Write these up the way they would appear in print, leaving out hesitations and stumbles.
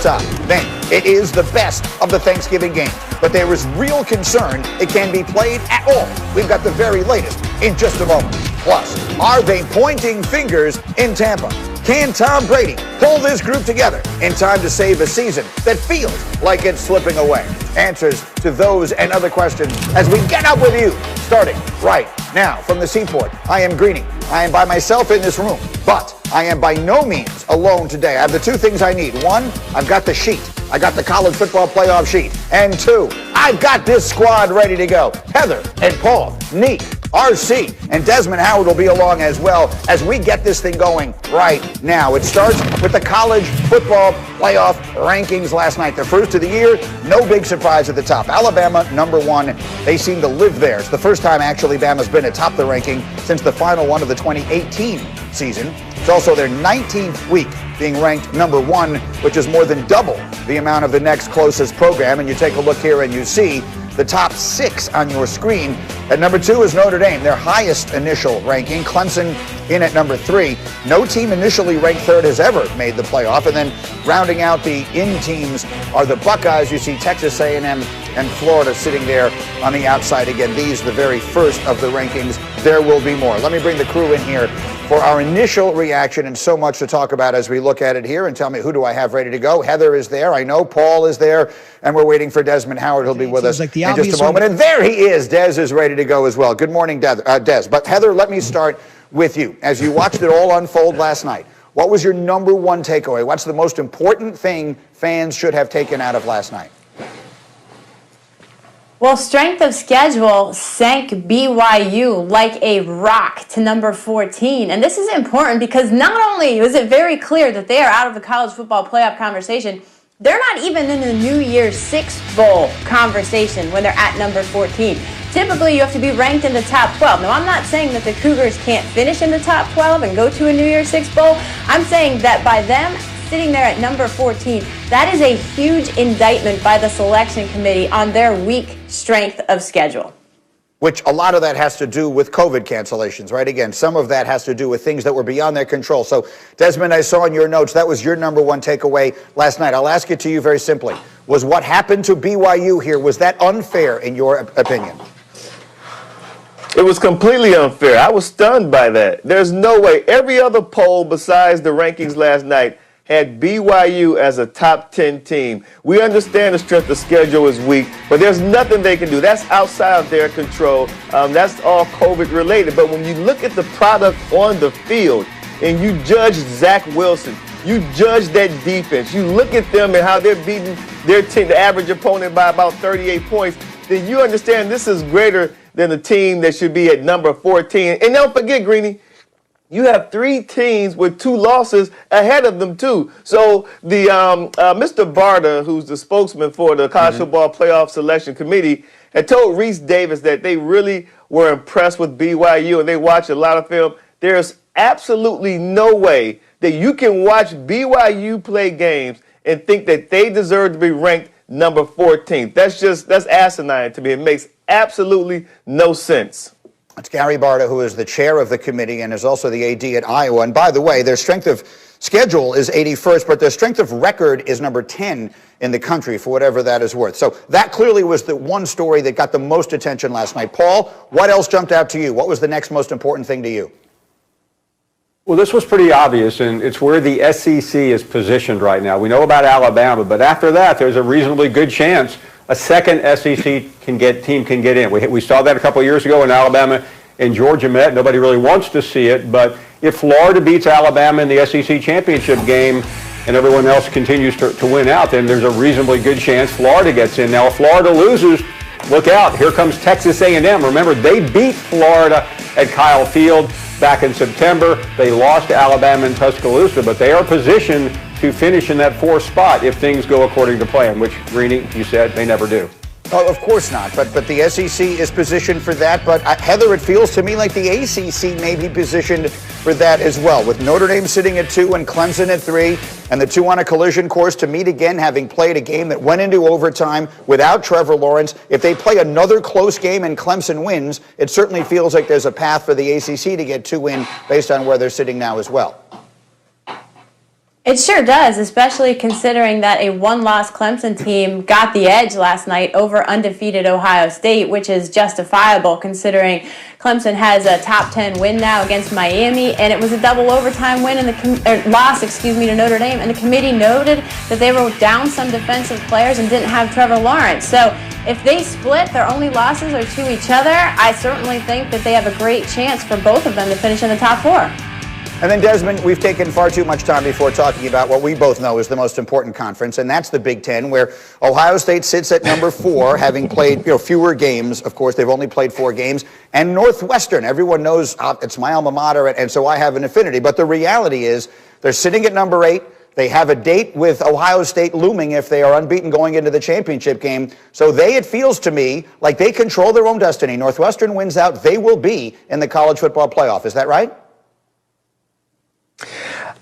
Then it is the best of the Thanksgiving game, but there is real concern it can be played at all. We've got the very latest in just a moment. Plus, are they pointing fingers in Tampa? Can Tom Brady pull this group together in time to save a season that feels like it's slipping away? Answers to those and other questions as we get up with you, starting right now from the Seaport. I am Greeny. I am by myself in this room, but I am by no means alone today. I have the two things I need. One, I've got the sheet. I got the college football playoff sheet. And two, I've got this squad ready to go. Heather and Paul, Neek, RC, and Desmond Howard will be along as well as we get this thing going right now. It starts with the college football playoff rankings last night. The first of the year, no big surprise at the top. Alabama, number one. They seem to live there. It's the first time, actually, Bama's been atop the ranking since the final one of the 2018 season. It's also their 19th week being ranked number one, which is more than double the amount of the next closest program. And you take a look here and you see the top six on your screen. At number two is Notre Dame, their highest initial ranking. Clemson in at number three. No team initially ranked third has ever made the playoff. And then rounding out the in teams are the Buckeyes. You see Texas A&M and Florida sitting there on the outside. Again, these the very first of the rankings. There will be more. Let me bring the crew in here for our initial reaction, and so much to talk about as we look at it here. And tell me, who do I have ready to go? Heather is there. I know Paul is there. And we're waiting for Desmond Howard. He'll be with us in just a moment. And there he is. Des is ready to go as well. Good morning, Des. But Heather, let me start with you. As you watched it all unfold last night, what was your number one takeaway? What's the most important thing fans should have taken out of last night? Well, strength of schedule sank BYU like a rock to number 14. And this is important because not only was it very clear that they are out of the college football playoff conversation, they're not even in the New Year's Six Bowl conversation when they're at number 14. Typically, you have to be ranked in the top 12. Now, I'm not saying that the Cougars can't finish in the top 12 and go to a New Year's Six Bowl. I'm saying that by them sitting there at number 14, that is a huge indictment by the selection committee on their weak strength of schedule. Which a lot of that has to do with COVID cancellations, right? Again, some of that has to do with things that were beyond their control. So, Desmond, I saw in your notes that was your number one takeaway last night. I'll ask it to you very simply. Was what happened to BYU here, was that unfair in your opinion? It was completely unfair. I was stunned by that. There's no way. Every other poll besides the rankings last night had BYU as a top 10 team. We understand the strength of schedule is weak, but there's nothing they can do. That's outside of their control. That's all COVID related. But when you look at the product on the field and you judge Zach Wilson, you judge that defense, you look at them and how they're beating their team, the average opponent, by about 38 points, then you understand this is greater than the team that should be at number 14. And don't forget, Greeny, you have three teams with two losses ahead of them, too. So the Mr. Barta, who's the spokesman for the College Football Playoff Selection Committee, had told Reese Davis that they really were impressed with BYU and they watched a lot of film. There's absolutely no way that you can watch BYU play games and think that they deserve to be ranked number 14. That's asinine to me. It makes absolutely no sense. It's Gary Barta, who is the chair of the committee and is also the AD at Iowa. And by the way, their strength of schedule is 81st, but their strength of record is number 10 in the country, for whatever that is worth. So that clearly was the one story that got the most attention last night. Paul, what else jumped out to you? What was the next most important thing to you? Well, this was pretty obvious, and it's where the SEC is positioned right now. We know about Alabama, but after that, there's a reasonably good chance a second SEC team can get in. We saw that a couple of years ago when Alabama and Georgia met. Nobody really wants to see it, but if Florida beats Alabama in the SEC championship game and everyone else continues to win out, then there's a reasonably good chance Florida gets in. Now, if Florida loses, look out. Here comes Texas A&M. Remember, they beat Florida at Kyle Field back in September. They lost to Alabama in Tuscaloosa, but they are positioned to finish in that fourth spot if things go according to plan, which, Greeny, you said they never do. Oh, of course not, but the SEC is positioned for that. But Heather, it feels to me like the ACC may be positioned for that as well, with Notre Dame sitting at 2 and Clemson at 3, and the two on a collision course to meet again, having played a game that went into overtime without Trevor Lawrence. If they play another close game and Clemson wins, it certainly feels like there's a path for the ACC to get 2 in based on where they're sitting now as well. It sure does, especially considering that a one-loss Clemson team got the edge last night over undefeated Ohio State, which is justifiable considering Clemson has a top 10 win now against Miami, and it was a double overtime win in the loss, to Notre Dame, and the committee noted that they were down some defensive players and didn't have Trevor Lawrence. So if they split, their only losses are to each other. I certainly think that they have a great chance for both of them to finish in the top 4. And then, Desmond, we've taken far too much time before talking about what we both know is the most important conference, and that's the Big Ten, where Ohio State sits at number 4, having played fewer games. Of course, they've only played 4 games. And Northwestern, everyone knows it's my alma mater, and so I have an affinity. But the reality is they're sitting at number 8. They have a date with Ohio State looming if they are unbeaten going into the championship game. So it feels to me like they control their own destiny. Northwestern wins out, they will be in the college football playoff. Is that right?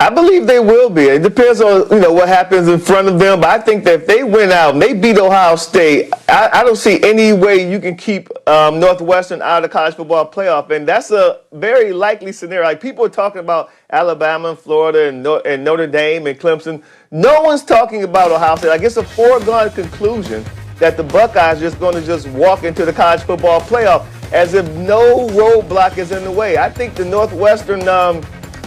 I believe they will be. It depends on what happens in front of them. But I think that if they win out and they beat Ohio State, I don't see any way you can keep Northwestern out of the college football playoff. And that's a very likely scenario. Like, people are talking about Alabama and Florida and Notre Dame and Clemson. No one's talking about Ohio State. Like, it's a foregone conclusion that the Buckeyes are just going to walk into the college football playoff as if no roadblock is in the way. I think the Northwestern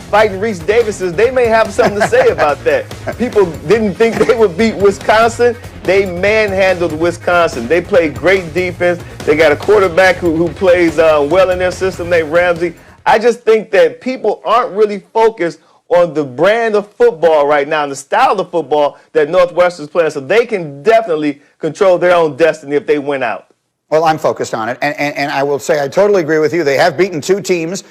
fighting Reese Davises, they may have something to say about that. People didn't think they would beat Wisconsin. They manhandled Wisconsin. They played great defense. They got a quarterback who plays well in their system named Ramsey. I just think that people aren't really focused on the brand of football right now and the style of football that Northwestern's playing, so they can definitely control their own destiny if they win out. Well, I'm focused on it, and I will say I totally agree with you. They have beaten 2 teams